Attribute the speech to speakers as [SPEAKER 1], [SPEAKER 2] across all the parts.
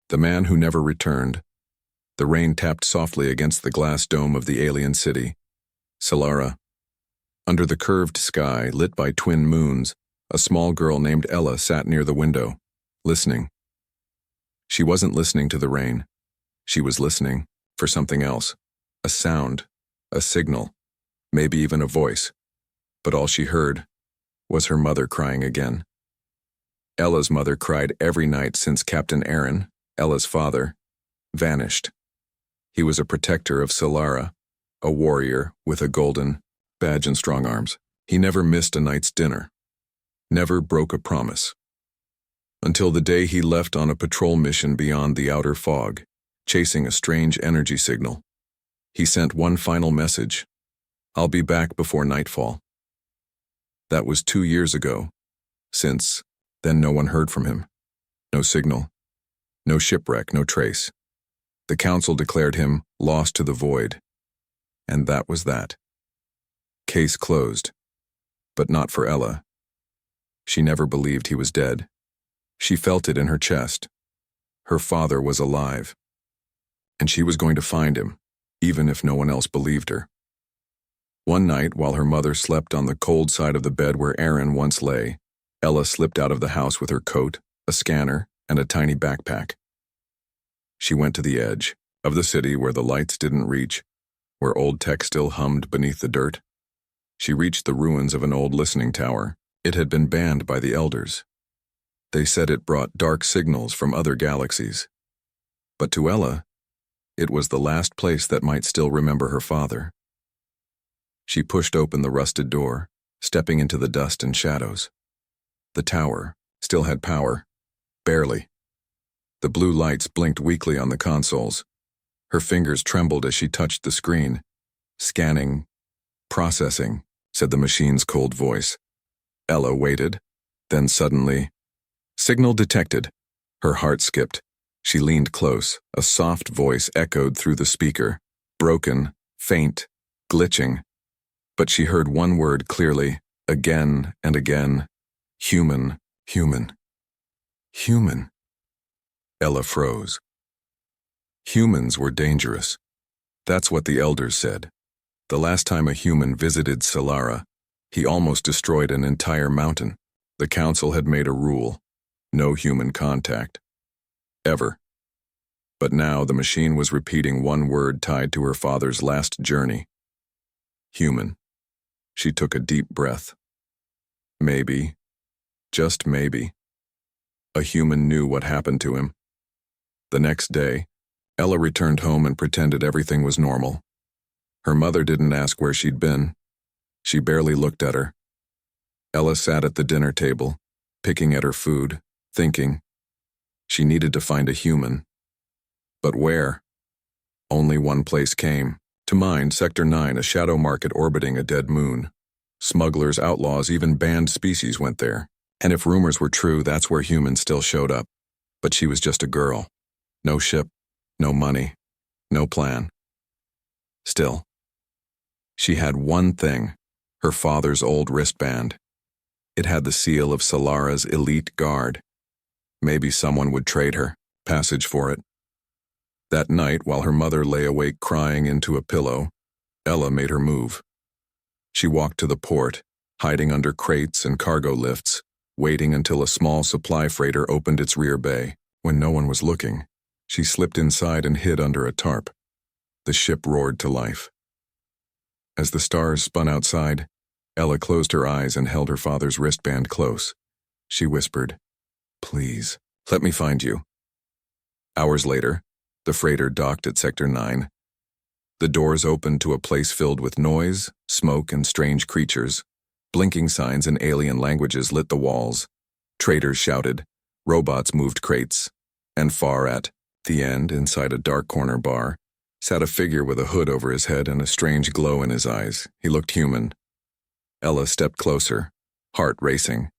[SPEAKER 1] The man who never returned. The rain tapped softly against the glass dome of the alien city. Solara. Under the curved sky, lit by twin moons, a small girl named Ella sat near the window, listening. She wasn't listening to the rain. She was listening for something else. A sound, a signal, maybe even a voice. But all she heard was her mother crying again. Ella's mother cried every night since Captain Aaron, Ella's father, vanished. He was a protector of Solara, a warrior with a golden badge and strong arms. He never missed a night's dinner, never broke a promise. Until the day he left on a patrol mission beyond the outer fog, chasing a strange energy signal. He sent one final message: "I'll be back before nightfall." That was 2 years ago. Since then, no one heard from him. No signal, no shipwreck, no trace. The council declared him lost to the void. And that was that. Case closed. But not for Ella. She never believed he was dead. She felt it in her chest. Her father was alive. And she was going to find him, even if no one else believed her. One night, while her mother slept on the cold side of the bed where Aaron once lay, Ella slipped out of the house with her coat, a scanner, and a tiny backpack. She went to the edge of the city where the lights didn't reach, where old tech still hummed beneath the dirt. She reached the ruins of an old listening tower. It had been banned by the elders. They said it brought dark signals from other galaxies. But to Ella, it was the last place that might still remember her father. She pushed open the rusted door, stepping into the dust and shadows. The tower still had power, barely. The blue lights blinked weakly on the consoles. Her fingers trembled as she touched the screen. "Scanning, processing," said the machine's cold voice. Ella waited, then suddenly, "Signal detected." Her heart skipped. She leaned close. A soft voice echoed through the speaker, broken, faint, glitching. But she heard one word clearly, again and again: human, human, human. Ella froze. Humans were dangerous. That's what the elders said. The last time a human visited Solara, he almost destroyed an entire mountain. The council had made a rule: no human contact. Ever. But now the machine was repeating one word tied to her father's last journey. Human. She took a deep breath. Maybe, just maybe, a human knew what happened to him. The next day, Ella returned home and pretended everything was normal. Her mother didn't ask where she'd been. She barely looked at her. Ella sat at the dinner table, picking at her food, thinking. She needed to find a human. But where? Only one place came to mind: Sector 9, a shadow market orbiting a dead moon. Smugglers, outlaws, even banned species went there. And if rumors were true, that's where humans still showed up. But she was just a girl. No ship, no money, no plan. Still, she had one thing: her father's old wristband. It had the seal of Solara's elite guard. Maybe someone would trade her passage for it. That night, while her mother lay awake crying into a pillow, Ella made her move. She walked to the port, hiding under crates and cargo lifts, waiting until a small supply freighter opened its rear bay. When no one was looking, she slipped inside and hid under a tarp. The ship roared to life. As the stars spun outside, Ella closed her eyes and held her father's wristband close. She whispered, "Please, let me find you." Hours later, the freighter docked at Sector 9. The doors opened to a place filled with noise, smoke, and strange creatures. Blinking signs in alien languages lit the walls. Traders shouted. Robots moved crates. And far at the end, inside a dark corner bar, sat a figure with a hood over his head and a strange glow in his eyes. He looked human. Ella stepped closer, heart racing.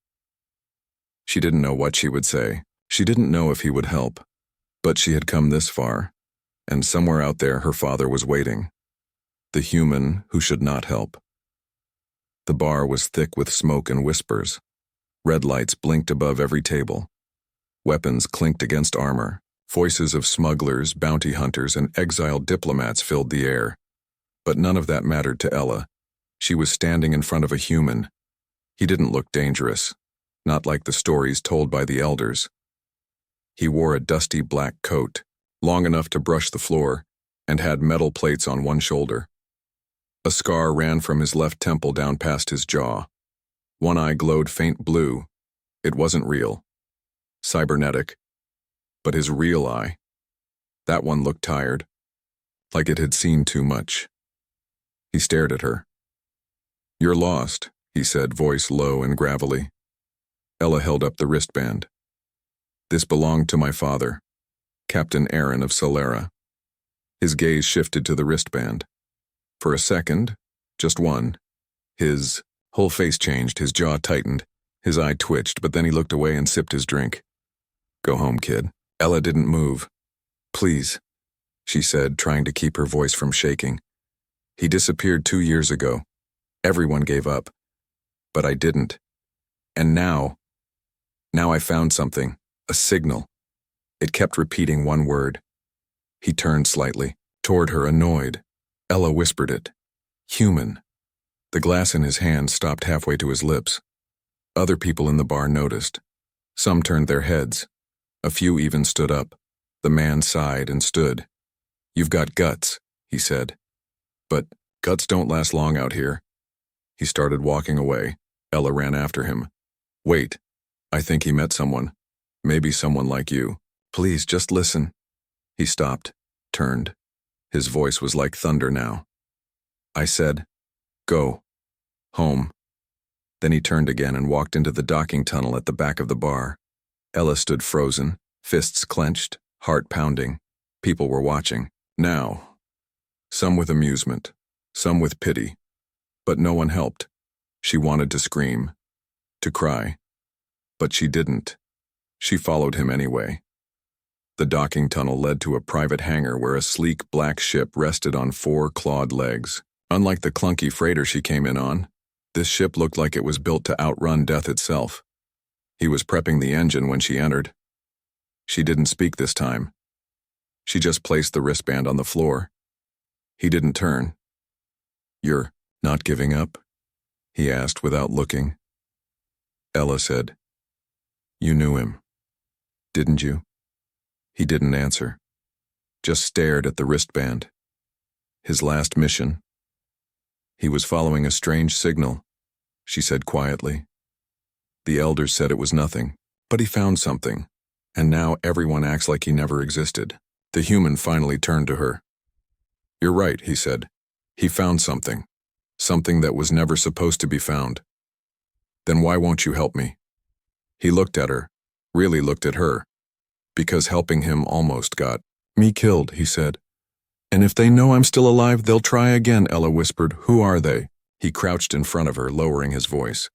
[SPEAKER 1] She didn't know what she would say. She didn't know if he would help. But she had come this far, and somewhere out there her father was waiting. The human who should not help. The bar was thick with smoke and whispers. Red lights blinked above every table. Weapons clinked against armor, Voices of smugglers, bounty hunters, and exiled diplomats filled the air. But none of that mattered to Ella. She was standing in front of a human. He didn't look dangerous, not like the stories told by the elders. He wore a dusty black coat, long enough to brush the floor, and had metal plates on one shoulder. A scar ran from his left temple down past his jaw. One eye glowed faint blue. It wasn't real. Cybernetic. But his real eye, that one looked tired, like it had seen too much. He stared at her. "You're lost," he said, voice low and gravelly. Ella held up the wristband. "This belonged to my father, Captain Aaron of Solera." His gaze shifted to the wristband. For a second, just one, his whole face changed, his jaw tightened, his eye twitched, but then he looked away and sipped his drink. "Go home, kid." Ella didn't move. "Please," she said, trying to keep her voice from shaking. "He disappeared 2 years ago. Everyone gave up. But I didn't. And now I found something, a signal." It kept repeating one word. He turned slightly, toward her, annoyed. Ella whispered it. "Human." The glass in his hand stopped halfway to his lips. Other people in the bar noticed. Some turned their heads. A few even stood up. The man sighed and stood. "You've got guts," he said. "But guts don't last long out here." He started walking away. Ella ran after him. "Wait. I think he met someone. Maybe someone like you. Please, just listen." He stopped, turned. His voice was like thunder now. "I said, go. Home." Then he turned again and walked into the docking tunnel at the back of the bar. Ella stood frozen, fists clenched, heart pounding. People were watching. Now. Some with amusement, some with pity. But no one helped. She wanted to scream, to cry. But she didn't. She followed him anyway. The docking tunnel led to a private hangar where a sleek black ship rested on 4 clawed legs. Unlike the clunky freighter she came in on, this ship looked like it was built to outrun death itself. He was prepping the engine when she entered. She didn't speak this time. She just placed the wristband on the floor. He didn't turn. "You're not giving up?" he asked without looking. Ella said, "You knew him, didn't you?" He didn't answer, just stared at the wristband. His last mission. He was following a strange signal, she said quietly. The elders said it was nothing, but he found something, and now everyone acts like he never existed. The human finally turned to her. "You're right," he said. "He found something. Something that was never supposed to be found. Then why won't you help me?" He looked at her, really looked at her, because helping him almost got me killed, he said. "And if they know I'm still alive, they'll try again," Ella whispered. "Who are they?" He crouched in front of her, lowering his voice.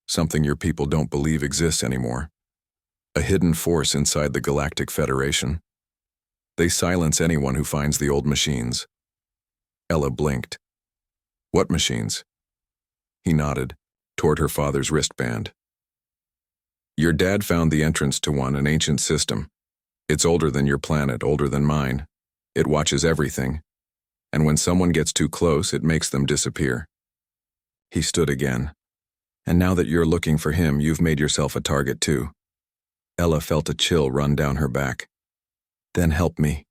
[SPEAKER 1] "Something your people don't believe exists anymore. A hidden force inside the Galactic Federation. They silence anyone who finds the old machines." Ella blinked. "What machines?" He nodded, toward her father's wristband. "Your dad found the entrance to one, an ancient system. It's older than your planet, older than mine. It watches everything. And when someone gets too close, it makes them disappear." He stood again. "And now that you're looking for him, you've made yourself a target too." Ella felt a chill run down her back. "Then help me,"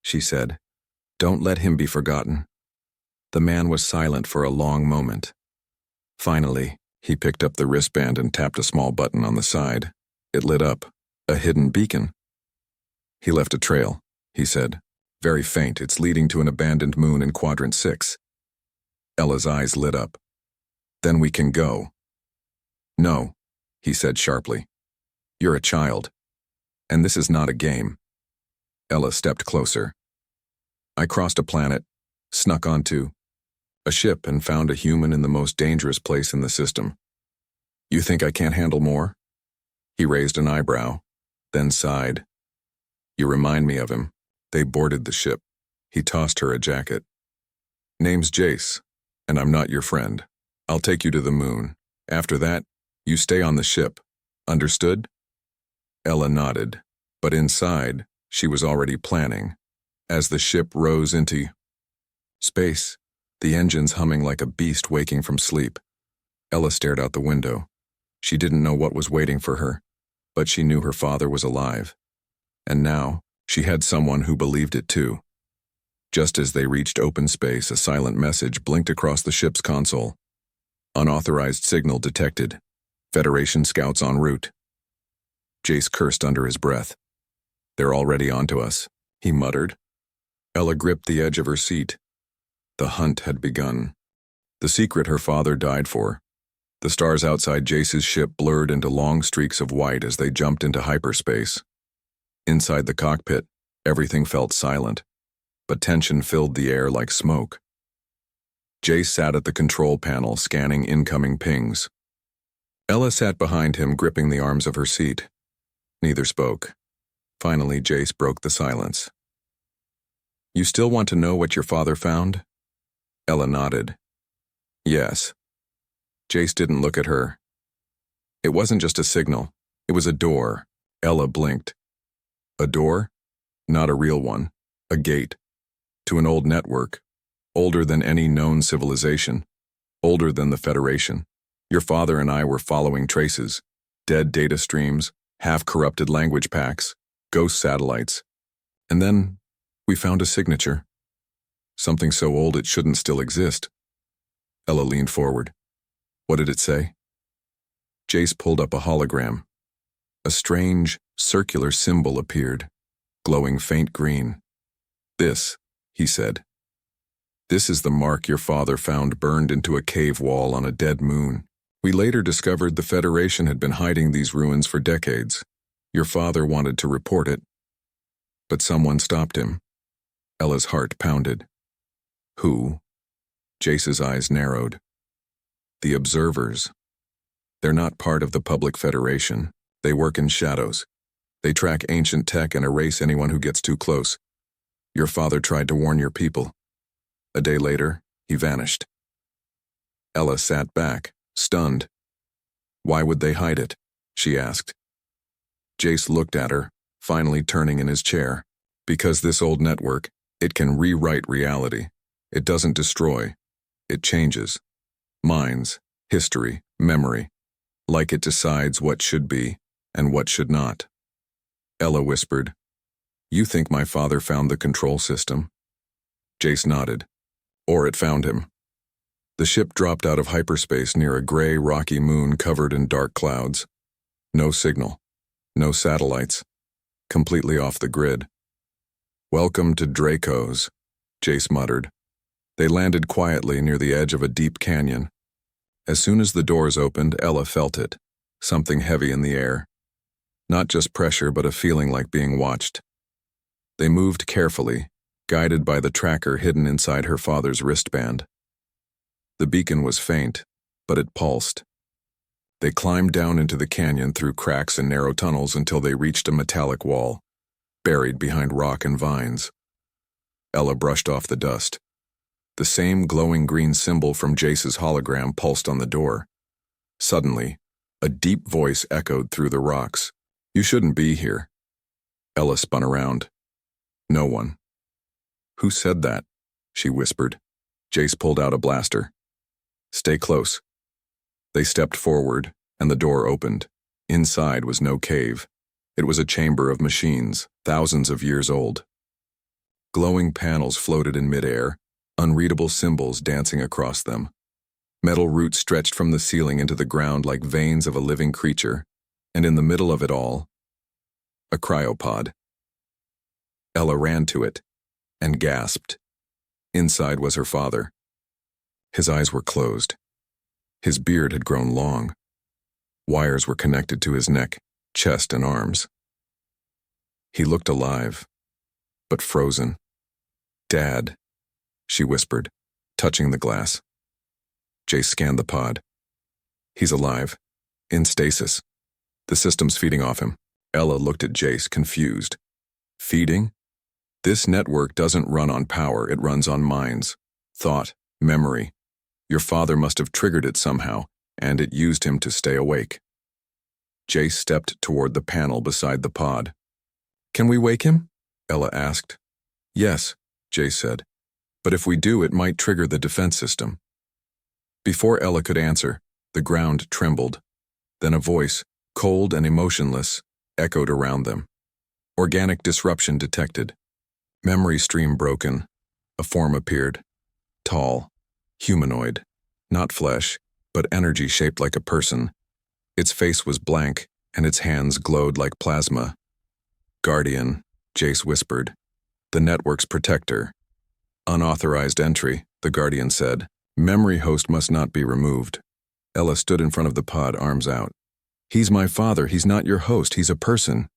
[SPEAKER 1] she said. "Don't let him be forgotten." The man was silent for a long moment. Finally, he picked up the wristband and tapped a small button on the side. It lit up, a hidden beacon. "He left a trail," he said. "Very faint. It's leading to an abandoned moon in Quadrant 6. Ella's eyes lit up. "Then we can go." "No," he said sharply. "You're a child. And this is not a game." Ella stepped closer. "I crossed a planet, snuck onto a ship and found a human in the most dangerous place in the system. You think I can't handle more?" He raised an eyebrow, then sighed. "You remind me of him. They boarded the ship." He tossed her a jacket. "Name's Jace, and I'm not your friend. I'll take you to the moon. After that, you stay on the ship. Understood?" Ella nodded, but inside, She was already planning. As the ship rose into space, the engines humming like a beast waking from sleep, Ella stared out the window. She didn't know what was waiting for her, but she knew her father was alive. And now, she had someone who believed it too. Just as they reached open space, a silent message blinked across the ship's console. Unauthorized signal detected. Federation scouts en route. Jace cursed under his breath. They're already onto us, he muttered. Ella gripped the edge of her seat. The hunt had begun. The secret her father died for. The stars outside Jace's ship blurred into long streaks of white as they jumped into hyperspace. Inside the cockpit, everything felt silent, but tension filled the air like smoke. Jace sat at the control panel, scanning incoming pings. Ella sat behind him, gripping the arms of her seat. Neither spoke. Finally, Jace broke the silence. You still want to know what your father found? Ella nodded. Yes. Jace didn't look at her. It wasn't just a signal. It was a door. Ella blinked. A door? Not a real one. A gate. To an old network. Older than any known civilization. Older than the Federation. Your father and I were following traces. Dead data streams, half-corrupted language packs, ghost satellites. And then, we found a signature. Something so old it shouldn't still exist. Ella leaned forward. What did it say? Jace pulled up a hologram. A strange, circular symbol appeared, glowing faint green. This, he said. This is the mark your father found burned into a cave wall on a dead moon. We later discovered the Federation had been hiding these ruins for decades. Your father wanted to report it, but someone stopped him. Ella's heart pounded. Who? Jace's eyes narrowed. The observers. They're not part of the public Federation. They work in shadows. They track ancient tech and erase anyone who gets too close. Your father tried to warn your people. A day later, he vanished. Ella sat back, stunned. Why would they hide it? She asked. Jace looked at her, finally turning in his chair. Because this old network, it can rewrite reality. It doesn't destroy. It changes. Minds, history, memory. Like it decides what should be and what should not. Ella whispered, You think my father found the control system? Jace nodded. Or it found him. The ship dropped out of hyperspace near a gray, rocky moon covered in dark clouds. No signal. No satellites. Completely off the grid. Welcome to Draco's, Jace muttered. They landed quietly near the edge of a deep canyon. As soon as the doors opened, Ella felt it. Something heavy in the air. Not just pressure, but a feeling like being watched. They moved carefully, guided by the tracker hidden inside her father's wristband. The beacon was faint, but it pulsed. They climbed down into the canyon through cracks and narrow tunnels until they reached a metallic wall, buried behind rock and vines. Ella brushed off the dust. The same glowing green symbol from Jace's hologram pulsed on the door. Suddenly, a deep voice echoed through the rocks. You shouldn't be here. Ella spun around. No one. Who said that? She whispered. Jace pulled out a blaster. Stay close. They stepped forward, and the door opened. Inside was no cave. It was a chamber of machines, thousands of years old. Glowing panels floated in midair, unreadable symbols dancing across them. Metal roots stretched from the ceiling into the ground like veins of a living creature, and in the middle of it all, a cryopod. Ella ran to it and gasped. Inside was her father. His eyes were closed. His beard had grown long. Wires were connected to his neck, chest, and arms. He looked alive, but frozen. Dad, she whispered, touching the glass. Jace scanned the pod. He's alive, in stasis. The system's feeding off him. Ella looked at Jace, confused. Feeding? This network doesn't run on power, it runs on minds, thought, memory. Your father must have triggered it somehow, and it used him to stay awake. Jace stepped toward the panel beside the pod. Can we wake him? Ella asked. Yes, Jace said. But if we do, it might trigger the defense system. Before Ella could answer, the ground trembled. Then a voice, cold and emotionless, echoed around them. Organic disruption detected. Memory stream broken. A form appeared. Tall. Humanoid. Not flesh, but energy shaped like a person. Its face was blank, and its hands glowed like plasma. Guardian, Jace whispered. The network's protector. Unauthorized entry, the Guardian said. Memory host must not be removed. Ella stood in front of the pod, arms out. He's my father, he's not your host, he's a person.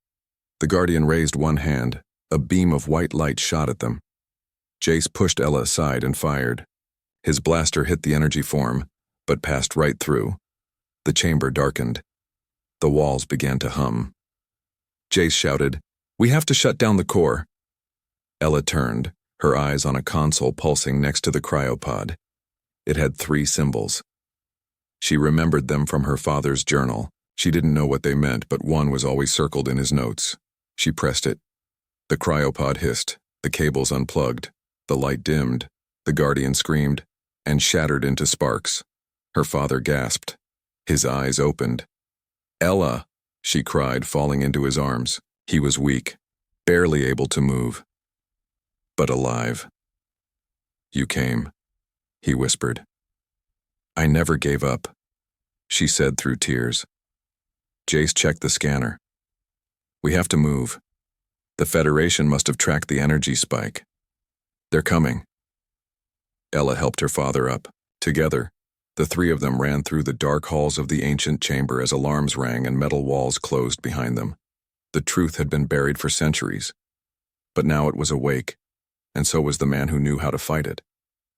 [SPEAKER 1] The Guardian raised one hand. A beam of white light shot at them. Jace pushed Ella aside and fired. His blaster hit the energy form, but passed right through. The chamber darkened. The walls began to hum. Jace shouted, "We have to shut down the core." Ella turned, her eyes on a console pulsing next to the cryopod. It had 3 symbols. She remembered them from her father's journal. She didn't know what they meant, but one was always circled in his notes. She pressed it. The cryopod hissed, the cables unplugged, the light dimmed, the Guardian screamed, and shattered into sparks. Her father gasped. His eyes opened. "Ella," she cried, falling into his arms. He was weak, barely able to move, but alive. "You came," he whispered. "I never gave up," she said through tears. Jace checked the scanner. "We have to move. The Federation must have tracked the energy spike. They're coming." Ella helped her father up. Together, the 3 of them ran through the dark halls of the ancient chamber as alarms rang and metal walls closed behind them. The truth had been buried for centuries. But now it was awake, and so was the man who knew how to fight it.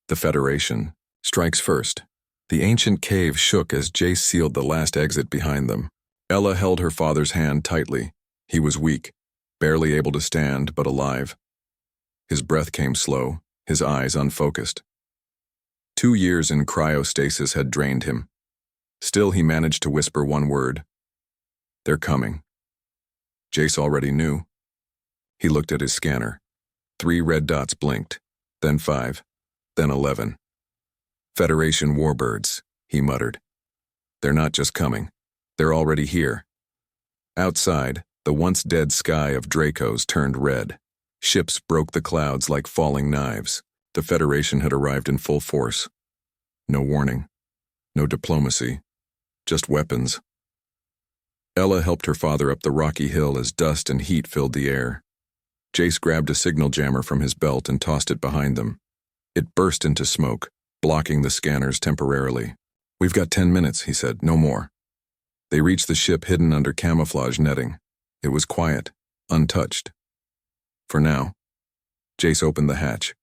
[SPEAKER 1] The Federation strikes first. The ancient cave shook as Jace sealed the last exit behind them. Ella held her father's hand tightly. He was weak, barely able to stand, but alive. His breath came slow, his eyes unfocused. 2 years in cryostasis had drained him. Still, he managed to whisper one word. "They're coming." Jace already knew. He looked at his scanner. 3 red dots blinked, then 5, then 11. "Federation warbirds," he muttered. "They're not just coming. They're already here." Outside, the once dead sky of Dracos turned red. Ships broke the clouds like falling knives. The Federation had arrived in full force. No warning, no diplomacy, just weapons. Ella helped her father up the rocky hill as dust and heat filled the air. Jace grabbed a signal jammer from his belt and tossed it behind them. It burst into smoke, blocking the scanners temporarily. "We've got 10 minutes, he said, no more." They reached the ship hidden under camouflage netting. It was quiet, untouched. For now. Jace opened the hatch.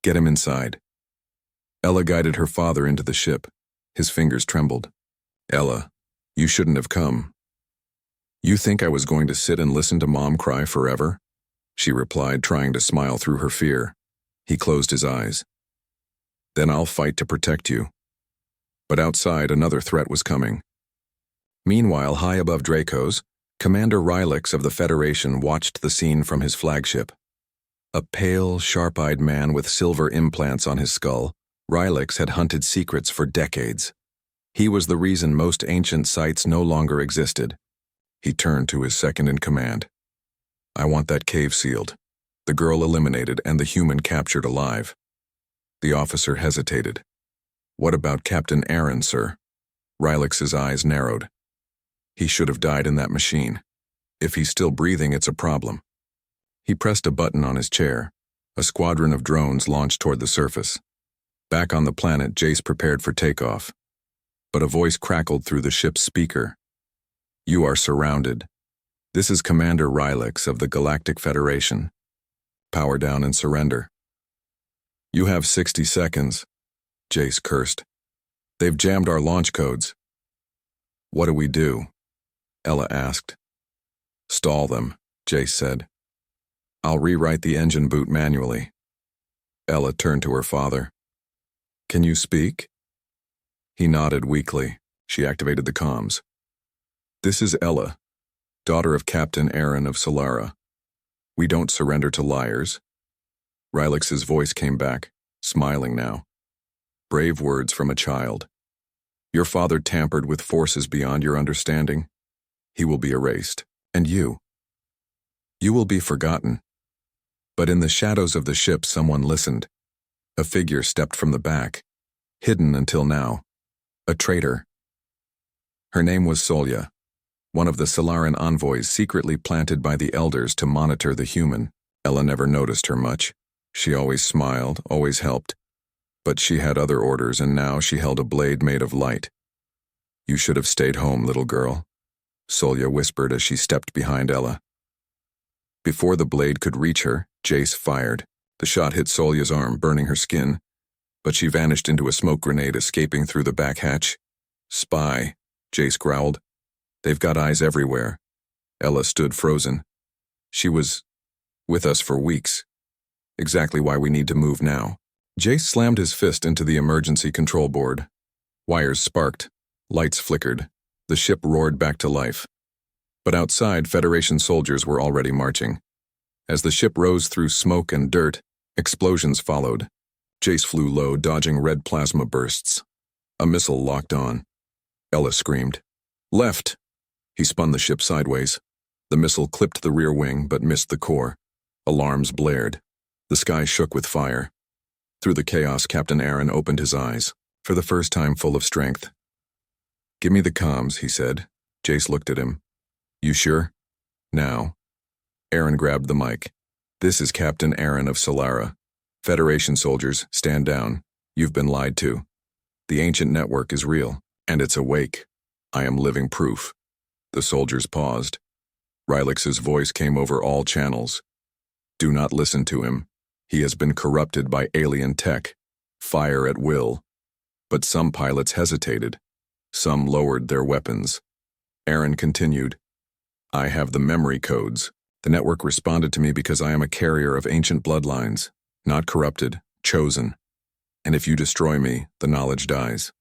[SPEAKER 1] "Get him inside." Ella guided her father into the ship. His fingers trembled. "Ella, you shouldn't have come." "You think I was going to sit and listen to Mom cry forever?" she replied, trying to smile through her fear. He closed his eyes. "Then I'll fight to protect you." But outside, another threat was coming. Meanwhile, high above Dracos, Commander Rylix of the Federation watched the scene from his flagship. A pale, sharp-eyed man with silver implants on his skull, Rylix had hunted secrets for decades. He was the reason most ancient sites no longer existed. He turned to his second-in-command. "I want that cave sealed, the girl eliminated, and the human captured alive." The officer hesitated. "What about Captain Aaron, sir?" Rylix's eyes narrowed. "He should have died in that machine. If he's still breathing, it's a problem." He pressed a button on his chair. A squadron of drones launched toward the surface. Back on the planet, Jace prepared for takeoff. But a voice crackled through the ship's speaker. "You are surrounded. This is Commander Rylix of the Galactic Federation. Power down and surrender." "You have 60 seconds, Jace cursed. "They've jammed our launch codes." "What do we do?" Ella asked. "Stall them," Jace said. "I'll rewrite the engine boot manually." Ella turned to her father. "Can you speak?" He nodded weakly. She activated the comms. "This is Ella, daughter of Captain Aaron of Solara. We don't surrender to liars. Rylix's voice came back, smiling now. Brave words from a child. Your father tampered with forces beyond your understanding. He will be erased. And you? You will be forgotten. But in the shadows of the ship, someone listened. A figure stepped from the back, hidden until now. A traitor. Her name was Solya, one of the Solaran envoys secretly planted by the elders to monitor the human. Ella never noticed her much. She always smiled, always helped. But she had other orders, and now she held a blade made of light. You should have stayed home, little girl, Solya whispered as she stepped behind Ella. Before the blade could reach her, Jace fired. The shot hit Solya's arm, burning her skin, but she vanished into a smoke grenade, escaping through the back hatch. Spy, Jace growled. They've got eyes everywhere. Ella stood frozen. She was with us for weeks. Exactly why we need to move now. Jace slammed his fist into the emergency control board. Wires sparked. Lights flickered. The ship roared back to life. But outside, Federation soldiers were already marching. As the ship rose through smoke and dirt, explosions followed. Jace flew low, dodging red plasma bursts. A missile locked on. Ella screamed. Left! He spun the ship sideways. The missile clipped the rear wing, but missed the core. Alarms blared. The sky shook with fire. Through the chaos, Captain Aaron opened his eyes, for the first time full of strength. Give me the comms, he said. Jace looked at him. You sure? Now. Aaron grabbed the mic. This is Captain Aaron of Solara. Federation soldiers, stand down. You've been lied to. The ancient network is real, and it's awake. I am living proof. The soldiers paused. Rylix's voice came over all channels. Do not listen to him. He has been corrupted by alien tech. Fire at will. But some pilots hesitated. Some lowered their weapons. Aaron continued. I have the memory codes. The network responded to me because I am a carrier of ancient bloodlines, not corrupted, chosen. And if you destroy me, the knowledge dies.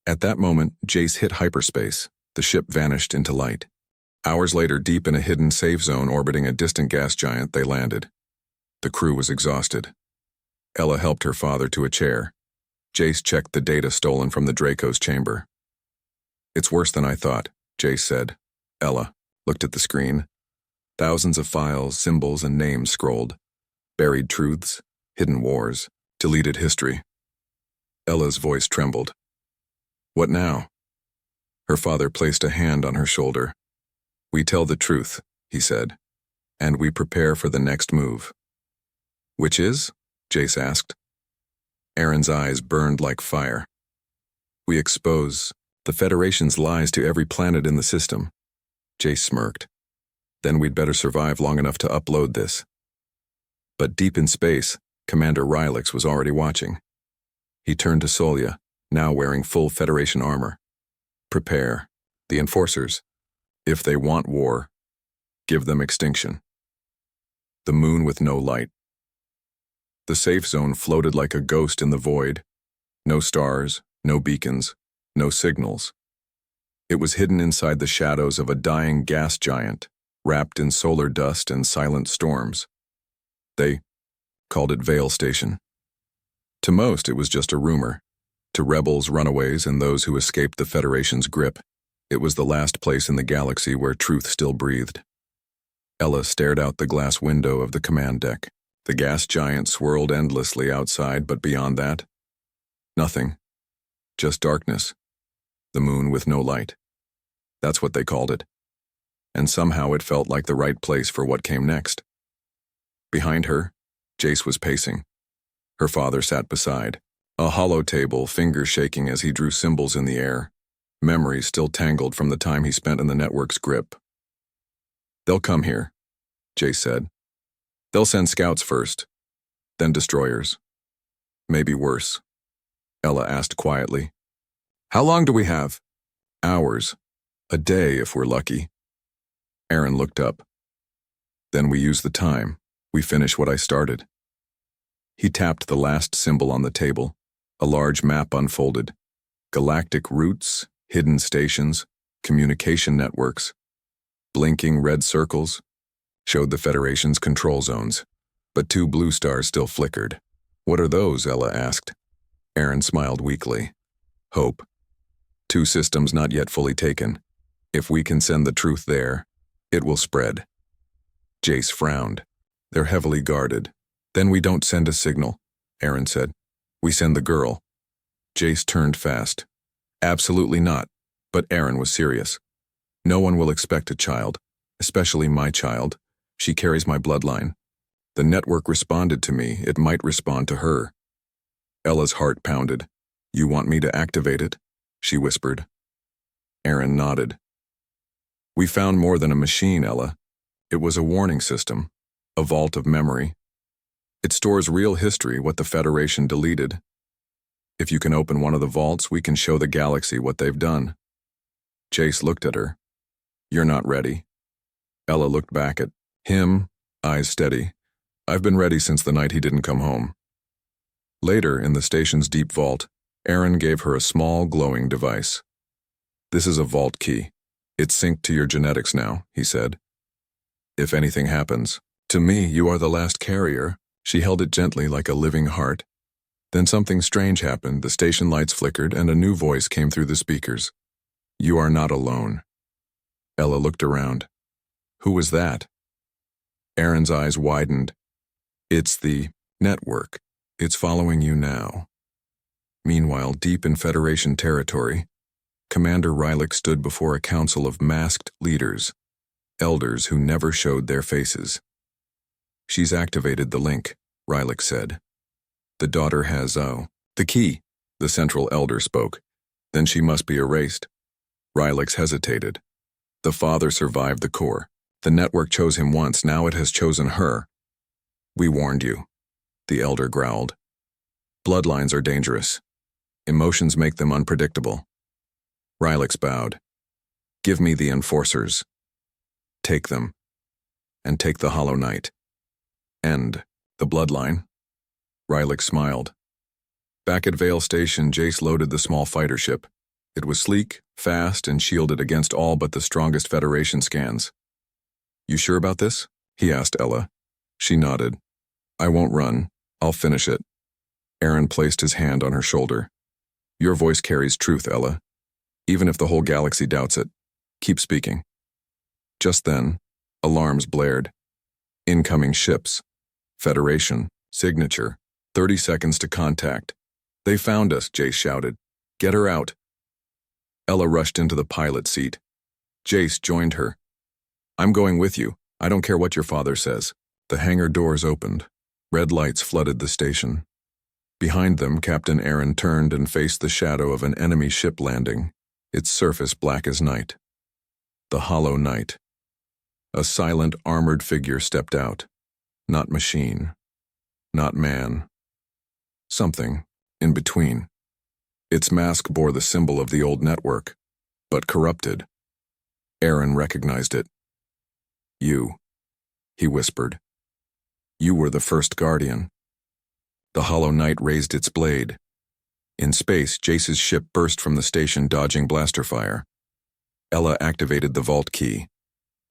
[SPEAKER 1] At that moment, Jace hit hyperspace. The ship vanished into light. Hours later, deep in a hidden safe zone orbiting a distant gas giant, they landed. The crew was exhausted. Ella helped her father to a chair. Jace checked the data stolen from the Draco's chamber. It's worse than I thought, Jace said. Ella looked at the screen. Thousands of files, symbols, and names scrolled. Buried truths, hidden wars, deleted history. Ella's voice trembled. What now? Her father placed a hand on her shoulder. We tell the truth, he said, and we prepare for the next move. Which is? Jace asked. Aaron's eyes burned like fire. We expose the Federation's lies to every planet in the system. Jace smirked. Then we'd better survive long enough to upload this. But deep in space, Commander Rylix was already watching. He turned to Solya, now wearing full Federation armor. Prepare. The Enforcers. If they want war, give them extinction. The moon with no light. The safe zone floated like a ghost in the void. No stars, no beacons, no signals. It was hidden inside the shadows of a dying gas giant, wrapped in solar dust and silent storms. They called it Vale Station. To most, it was just a rumor. To rebels, runaways, and those who escaped the Federation's grip, it was the last place in the galaxy where truth still breathed. Ella stared out the glass window of the command deck. The gas giant swirled endlessly outside, but beyond that, nothing. Just darkness. The moon with no light. That's what they called it. And somehow it felt like the right place for what came next. Behind her, Jace was pacing. Her father sat beside. A hollow table, fingers shaking as he drew symbols in the air. Memories still tangled from the time he spent in the network's grip. They'll come here, Jace said. They'll send scouts first, then destroyers. Maybe worse. Ella asked quietly. How long do we have? Hours. A day if we're lucky. Aaron looked up. Then we use the time. We finish what I started. He tapped the last symbol on the table. A large map unfolded. Galactic routes, hidden stations, communication networks. Blinking red circles. showed the Federation's control zones, but 2 blue stars still flickered. "What are those?" Ella asked. Aaron smiled weakly. "Hope. 2 systems not yet fully taken. If we can send the truth there, it will spread." Jace frowned. "They're heavily guarded." "Then we don't send a signal," Aaron said. "We send the girl." Jace turned fast. "Absolutely not." But Aaron was serious. "No one will expect a child, especially my child. She carries my bloodline. The network responded to me, it might respond to her." Ella's heart pounded. "You want me to activate it?" she whispered. Aaron nodded. "We found more than a machine, Ella. It was a warning system, a vault of memory. It stores real history, what the Federation deleted. If you can open one of the vaults, we can show the galaxy what they've done." Jace looked at her. "You're not ready." Ella looked back at him, eyes steady. "I've been ready since the night he didn't come home." Later, in the station's deep vault, Aaron gave her a small, glowing device. "This is a vault key. It's synced to your genetics now," he said. "If anything happens, to me you are the last carrier." She held it gently like a living heart. Then something strange happened. The station lights flickered and a new voice came through the speakers. "You are not alone." Ella looked around. "Who was that?" Aaron's eyes widened. "It's the network. It's following you now." Meanwhile, deep in Federation territory, Commander Rylick stood before a council of masked leaders, elders who never showed their faces. "She's activated the link," Rylick said. "The daughter has, the key," the central elder spoke. "Then she must be erased." Rylick hesitated. "The father survived the core. The network chose him once, now it has chosen her." "We warned you," the elder growled. "Bloodlines are dangerous. Emotions make them unpredictable." Rylick bowed. "Give me the enforcers. Take them. And take the Hollow Knight. End the bloodline." Rylick smiled. Back at Vale Station, Jace loaded the small fighter ship. It was sleek, fast, and shielded against all but the strongest Federation scans. "You sure about this?" he asked Ella. She nodded. "I won't run. I'll finish it." Aaron placed his hand on her shoulder. "Your voice carries truth, Ella. Even if the whole galaxy doubts it. Keep speaking." Just then, alarms blared. "Incoming ships. Federation. Signature. 30 seconds to contact." "They found us," Jace shouted. "Get her out." Ella rushed into the pilot seat. Jace joined her. "I'm going with you. I don't care what your father says." The hangar doors opened. Red lights flooded the station. Behind them, Captain Aaron turned and faced the shadow of an enemy ship landing, its surface black as night. The Hollow Knight. A silent, armored figure stepped out. Not machine. Not man. Something in between. Its mask bore the symbol of the old network, but corrupted. Aaron recognized it. "You," he whispered. "You were the first Guardian." The Hollow Knight raised its blade. In space, Jace's ship burst from the station, dodging blaster fire. Ella activated the vault key.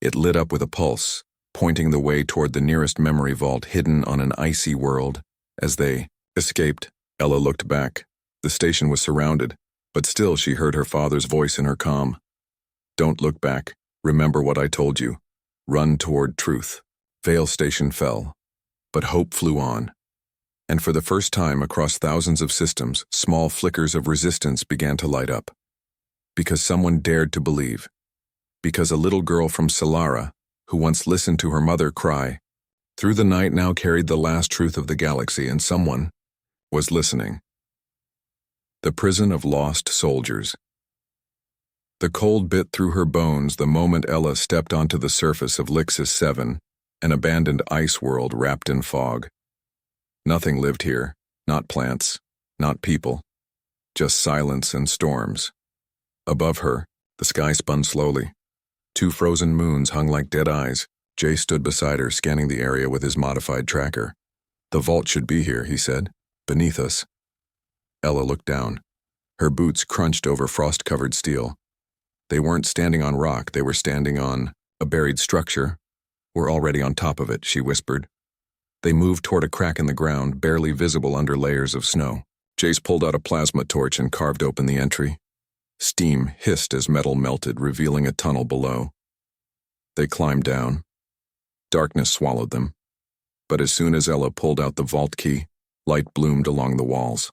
[SPEAKER 1] It lit up with a pulse, pointing the way toward the nearest memory vault hidden on an icy world. As they escaped, Ella looked back. The station was surrounded, but still she heard her father's voice in her comm. "Don't look back. Remember what I told you. Run toward truth." Vale Station fell, but hope flew on. And for the first time across thousands of systems, small flickers of resistance began to light up. Because someone dared to believe. Because a little girl from Solara, who once listened to her mother cry, through the night now carried the last truth of the galaxy, and someone was listening. The prison of lost soldiers. The cold bit through her bones the moment Ella stepped onto the surface of Lixis 7, an abandoned ice world wrapped in fog. Nothing lived here, not plants, not people, just silence and storms. Above her, the sky spun slowly. 2 frozen moons hung like dead eyes. Jay stood beside her, scanning the area with his modified tracker. "The vault should be here," he said, "beneath us." Ella looked down. Her boots crunched over frost-covered steel. They weren't standing on rock, they were standing on a buried structure, We're already on top of it, she whispered. They moved toward a crack in the ground, barely visible under layers of snow. Jace pulled out a plasma torch and carved open the entry. Steam hissed as metal melted, revealing a tunnel below. They climbed down. Darkness swallowed them. But as soon as Ella pulled out the vault key, light bloomed along the walls.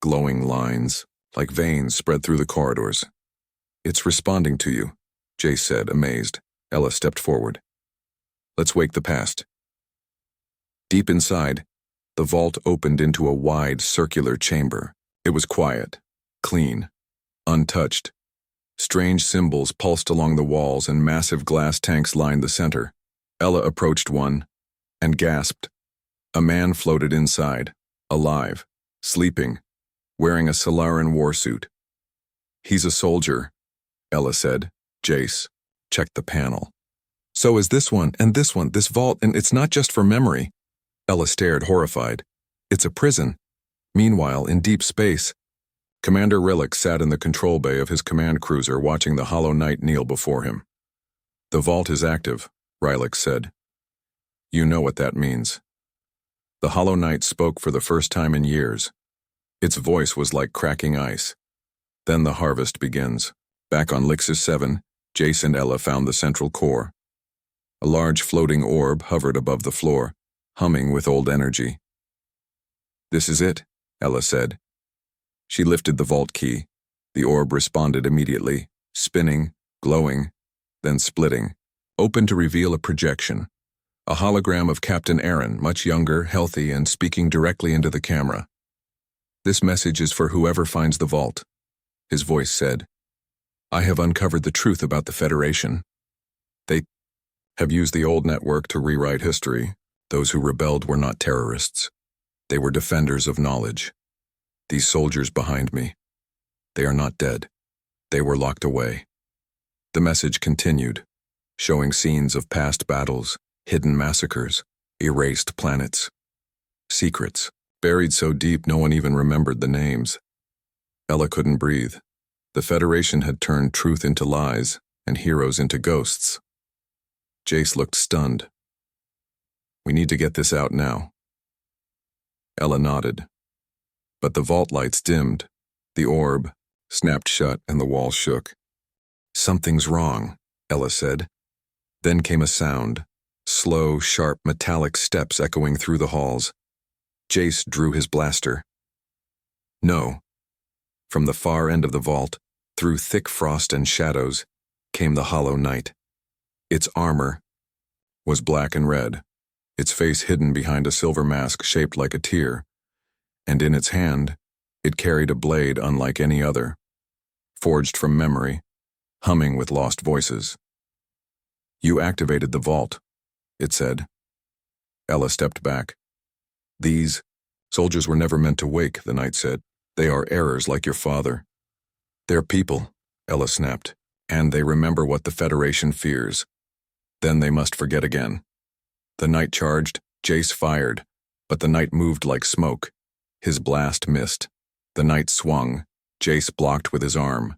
[SPEAKER 1] Glowing lines, like veins, spread through the corridors. It's responding to you, Jace said, amazed. Ella stepped forward. Let's wake the past. Deep inside, the vault opened into a wide, circular chamber. It was quiet, clean, untouched. Strange symbols pulsed along the walls and massive glass tanks lined the center. Ella approached one and gasped. A man floated inside, alive, sleeping, wearing a Solaran warsuit. He's a soldier, Ella said. Jace checked the panel. So is this one, this vault, and it's not just for memory. Ella stared, horrified. It's a prison. Meanwhile, in deep space, Commander Rillick sat in the control bay of his command cruiser watching the Hollow Knight kneel before him. The vault is active, Rillick said. You know what that means. The Hollow Knight spoke for the first time in years. Its voice was like cracking ice. Then the harvest begins. Back on Lixus 7, Jace and Ella found the central core. A large floating orb hovered above the floor, humming with old energy. This is it, Ella said. She lifted the vault key. The orb responded immediately, spinning, glowing, then splitting, open to reveal a projection. A hologram of Captain Aaron, much younger, healthy, and speaking directly into the camera. This message is for whoever finds the vault, his voice said. I have uncovered the truth about the Federation. They have used the old network to rewrite history. Those who rebelled were not terrorists. They were defenders of knowledge. These soldiers behind me, they are not dead. They were locked away. The message continued, showing scenes of past battles, hidden massacres, erased planets. Secrets, buried so deep no one even remembered the names. Ella couldn't breathe. The Federation had turned truth into lies and heroes into ghosts. Jace looked stunned. We need to get this out now. Ella nodded. But the vault lights dimmed. The orb snapped shut and the wall shook. Something's wrong, Ella said. Then came a sound. Slow, sharp, metallic steps echoing through the halls. Jace drew his blaster. No. From the far end of the vault, through thick frost and shadows, came the Hollow Knight. Its armor was black and red, its face hidden behind a silver mask shaped like a tear, and in its hand, it carried a blade unlike any other, forged from memory, humming with lost voices. You activated the vault, it said. Ella stepped back. These soldiers were never meant to wake, the knight said. They are errors like your father. They're people, Ella snapped, and they remember what the Federation fears. Then they must forget again. The knight charged, Jace fired, but the knight moved like smoke. His blast missed. The knight swung. Jace blocked with his arm.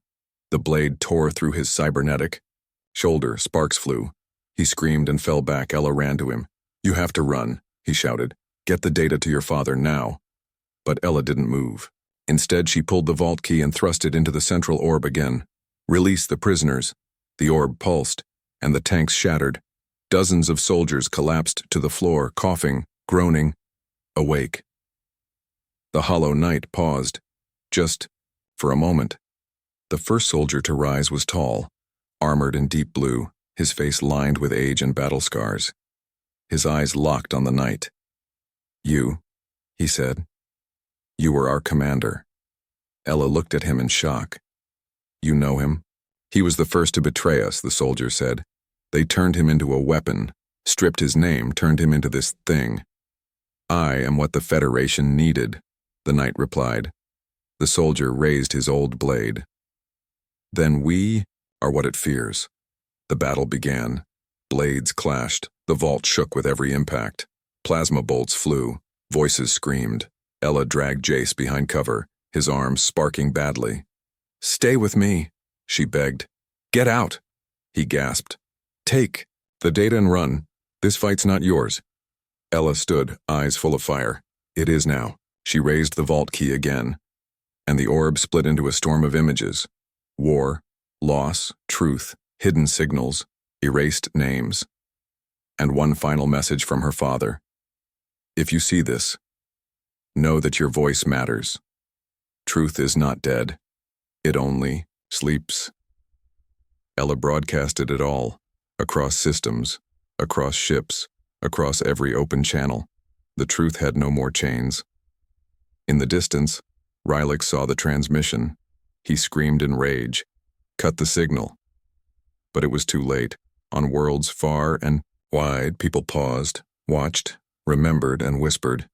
[SPEAKER 1] The blade tore through his cybernetic shoulder. Sparks flew. He screamed and fell back. Ella ran to him. You have to run, he shouted. Get the data to your father now. But Ella didn't move. Instead, she pulled the vault key and thrust it into the central orb again. Release the prisoners. The orb pulsed, and the tanks shattered. Dozens of soldiers collapsed to the floor, coughing, groaning, awake. The Hollow Knight paused, just for a moment. The first soldier to rise was tall, armored in deep blue, his face lined with age and battle scars. His eyes locked on the knight. You, he said. You were our commander. Ella looked at him in shock. You know him? He was the first to betray us, the soldier said. They turned him into a weapon, stripped his name, turned him into this thing. I am what the Federation needed, the knight replied. The soldier raised his old blade. Then we are what it fears. The battle began. Blades clashed. The vault shook with every impact. Plasma bolts flew. Voices screamed. Ella dragged Jace behind cover, his arms sparking badly. Stay with me, she begged. Get out, he gasped. Take The data and run. This fight's not yours. Ella stood, eyes full of fire. It is now. She raised the vault key again, and the orb split into a storm of images. War, loss, truth, hidden signals, erased names. And one final message from her father. If you see this, know that your voice matters. Truth is not dead. It only sleeps. Ella broadcasted it all, across systems, across ships, across every open channel. The truth had no more chains. In the distance, Rylix saw the transmission. He screamed in rage, cut the signal. But it was too late. On worlds far and wide, people paused, watched, remembered, and whispered.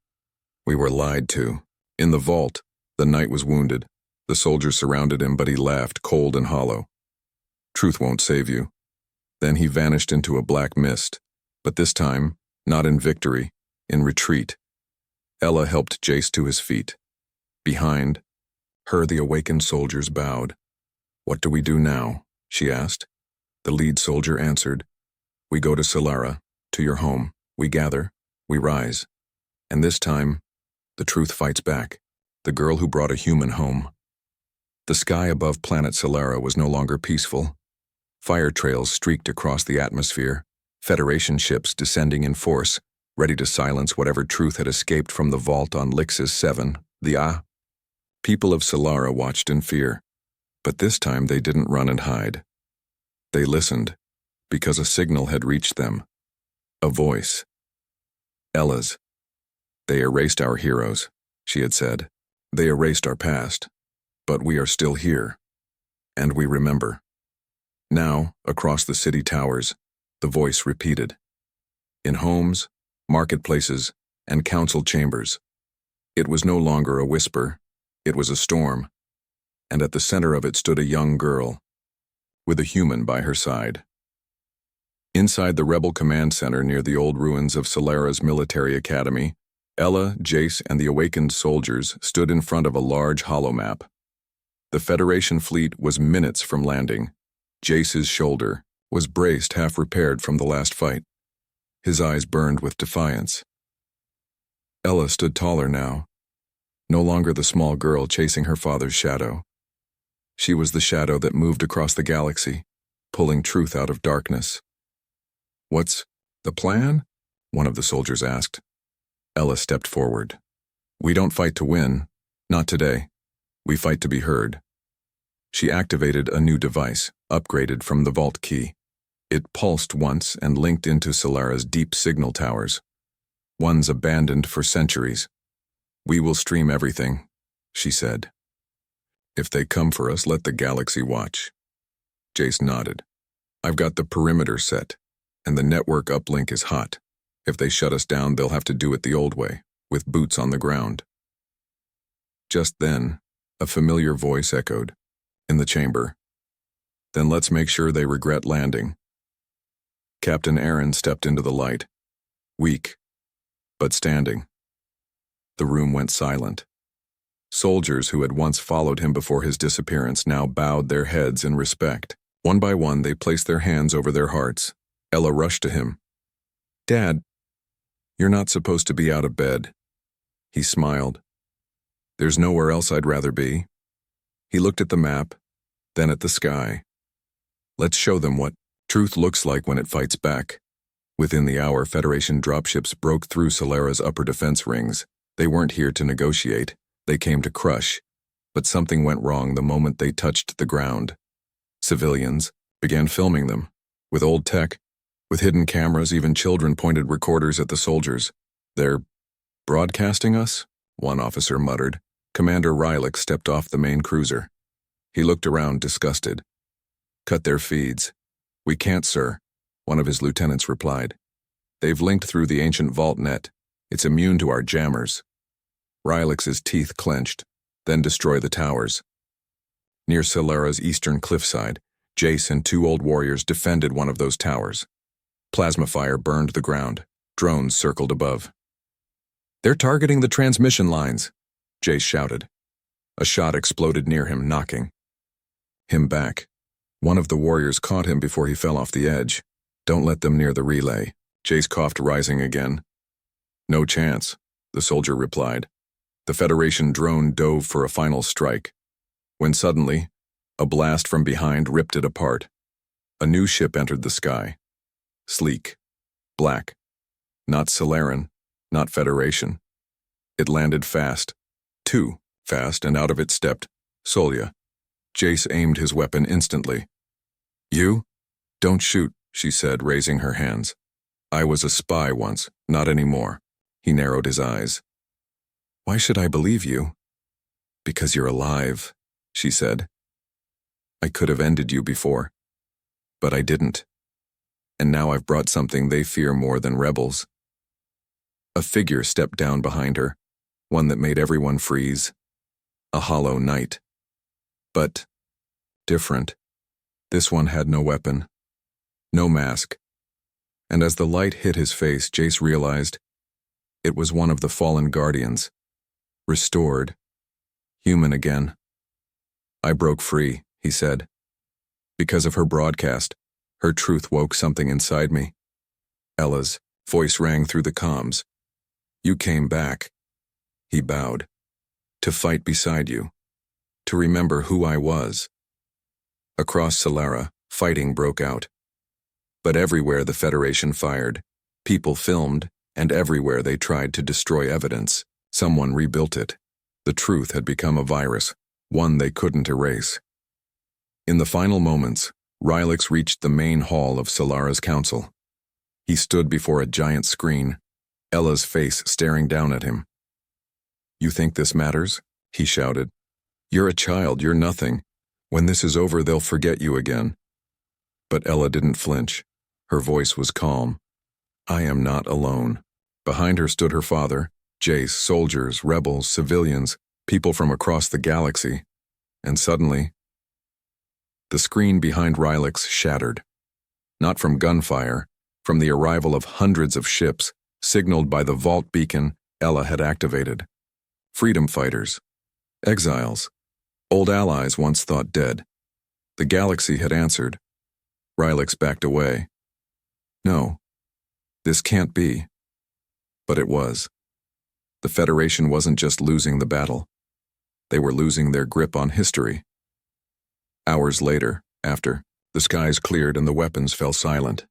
[SPEAKER 1] We were lied to. In the vault, the knight was wounded. The soldiers surrounded him, but he laughed, cold and hollow. Truth won't save you. Then he vanished into a black mist, but this time, not in victory, in retreat. Ella helped Jace to his feet. Behind her, the awakened soldiers bowed. What do we do now? She asked. The lead soldier answered. We go to Solara, to your home. We gather, we rise. And this time, the truth fights back. The girl who brought a human home. The sky above planet Solara was no longer peaceful. Fire trails streaked across the atmosphere, Federation ships descending in force, ready to silence whatever truth had escaped from the vault on Lixis 7, the People of Solara watched in fear, but this time they didn't run and hide. They listened, because a signal had reached them. A voice. Ella's. They erased our heroes, she had said. They erased our past, but we are still here, and we remember. Now, across the city towers, the voice repeated. In homes, marketplaces, and council chambers. It was no longer a whisper, it was a storm, and at the center of it stood a young girl, with a human by her side. Inside the rebel command center near the old ruins of Solara's military academy, Ella, Jace, and the awakened soldiers stood in front of a large holomap. The Federation fleet was minutes from landing. Jace's shoulder was braced, half repaired from the last fight. His eyes burned with defiance. Ella stood taller now, no longer the small girl chasing her father's shadow. She was the shadow that moved across the galaxy, pulling truth out of darkness. What's the plan? One of the soldiers asked. Ella stepped forward. We don't fight to win, not today. We fight to be heard. She activated a new device, upgraded from the vault key. It pulsed once and linked into Solara's deep signal towers, ones abandoned for centuries. We will stream everything, she said. If they come for us, let the galaxy watch. Jace nodded. I've got the perimeter set, and the network uplink is hot. If they shut us down, they'll have to do it the old way, with boots on the ground. Just then, a familiar voice echoed, in the chamber. Then let's make sure they regret landing. Captain Aaron stepped into the light, weak, but standing. The room went silent. Soldiers who had once followed him before his disappearance now bowed their heads in respect. One by one, they placed their hands over their hearts. Ella rushed to him. Dad, you're not supposed to be out of bed. He smiled. There's nowhere else I'd rather be. He looked at the map, then at the sky. Let's show them what truth looks like when it fights back. Within the hour, Federation dropships broke through Solara's upper defense rings. They weren't here to negotiate. They came to crush. But something went wrong the moment they touched the ground. Civilians began filming them. With old tech, with hidden cameras, even children pointed recorders at the soldiers. They're broadcasting us? One officer muttered. Commander Rylix stepped off the main cruiser. He looked around, disgusted. Cut their feeds. We can't, sir, one of his lieutenants replied. They've linked through the ancient vault net. It's immune to our jammers. Rylix's teeth clenched, then destroy the towers. Near Solara's eastern cliffside, Jace and two old warriors defended one of those towers. Plasma fire burned the ground. Drones circled above. They're targeting the transmission lines, Jace shouted. A shot exploded near him, knocking him back. One of the warriors caught him before he fell off the edge. Don't let them near the relay. Jace coughed, rising again. No chance, the soldier replied. The Federation drone dove for a final strike, when suddenly, a blast from behind ripped it apart. A new ship entered the sky. Sleek. Black. Not Solaran, not Federation. It landed fast. Too fast, and out of it stepped Solya. Jace aimed his weapon instantly. You? Don't shoot, she said, raising her hands. I was a spy once, not anymore. He narrowed his eyes. Why should I believe you? Because you're alive, she said. I could have ended you before, but I didn't. And now I've brought something they fear more than rebels. A figure stepped down behind her, one that made everyone freeze. A hollow knight. But different. This one had no weapon, no mask. And as the light hit his face, Jace realized it was one of the fallen guardians, restored, human again. I broke free, he said. Because of her broadcast, her truth woke something inside me. Ella's voice rang through the comms. You came back. He bowed. To fight beside you. To remember who I was. Across Solara, fighting broke out. But everywhere the Federation fired, people filmed, and everywhere they tried to destroy evidence, someone rebuilt it. The truth had become a virus, one they couldn't erase. In the final moments, Rylix reached the main hall of Solara's council. He stood before a giant screen, Ella's face staring down at him. You think this matters? He shouted. You're a child, you're nothing. When this is over, they'll forget you again. But Ella didn't flinch. Her voice was calm. I am not alone. Behind her stood her father, Jace, soldiers, rebels, civilians, people from across the galaxy. And suddenly, the screen behind Rylix shattered. Not from gunfire, from the arrival of hundreds of ships, signaled by the vault beacon Ella had activated. Freedom fighters. Exiles. Old allies once thought dead. The galaxy had answered. Rylix backed away. No, this can't be. But it was. The Federation wasn't just losing the battle. They were losing their grip on history. Hours later, after, the skies cleared and the weapons fell silent.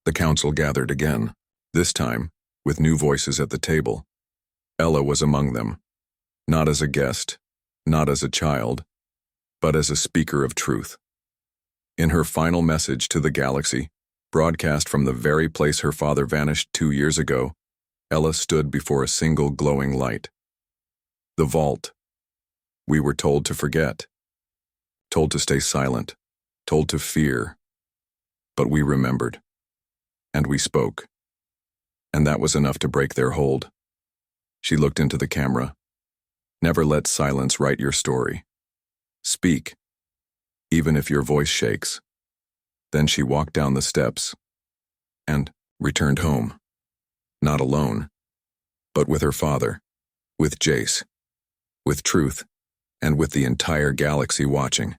[SPEAKER 1] The council gathered again, this time, with new voices at the table. Ella was among them. Not as a guest, not as a child, but as a speaker of truth. In her final message to the galaxy, broadcast from the very place her father vanished 2 years ago, Ella stood before a single glowing light. The vault. We were told to forget, told to stay silent, told to fear. But we remembered, and we spoke. And that was enough to break their hold. She looked into the camera. Never let silence write your story. Speak, even if your voice shakes. Then she walked down the steps and returned home. Not alone, but with her father, with Jace, with truth, and with the entire galaxy watching.